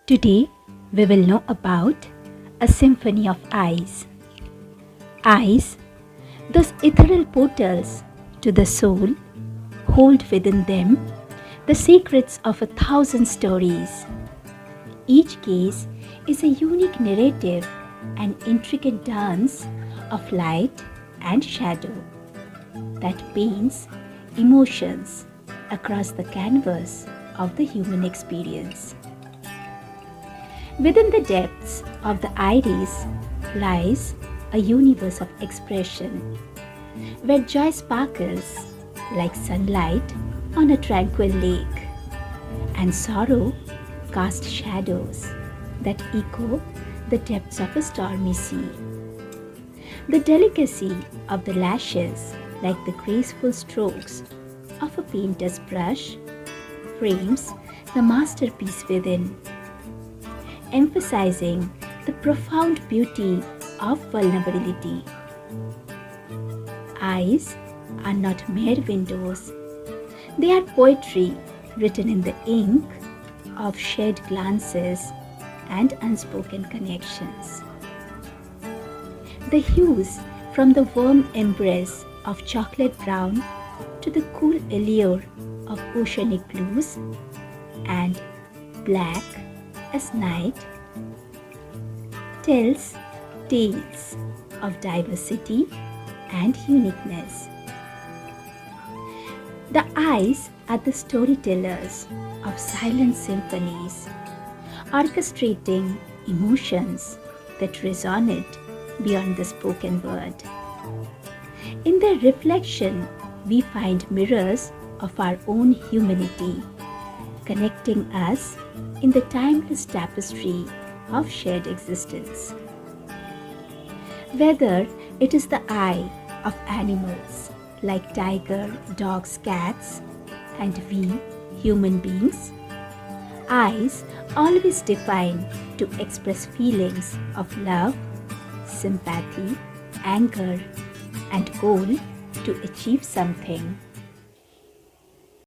Today, we will know about a symphony of eyes. Eyes, those ethereal portals to the soul, hold within them the secrets of 1,000 stories. Each gaze is a unique narrative, an intricate dance of light and shadow that paints emotions across the canvas of the human experience. Within the depths of the iris lies a universe of expression where joy sparkles like sunlight on a tranquil lake and sorrow casts shadows that echo the depths of a stormy sea. The delicacy of the lashes, like the graceful strokes of a painter's brush, frames the masterpiece within, emphasizing the profound beauty of vulnerability. Eyes are not mere windows, they are poetry written in the ink of shared glances and unspoken connections. The hues from the warm embrace of chocolate brown to the cool allure of oceanic blues and black as night tells tales of diversity and uniqueness. The eyes are the storytellers of silent symphonies, orchestrating emotions that resonate beyond the spoken word. In their reflection, we find mirrors of our own humanity, connecting us in the timeless tapestry of shared existence. Whether it is the eye of animals like tiger, dogs, cats, and we, human beings, eyes always define to express feelings of love, sympathy, anger, and goal to achieve something.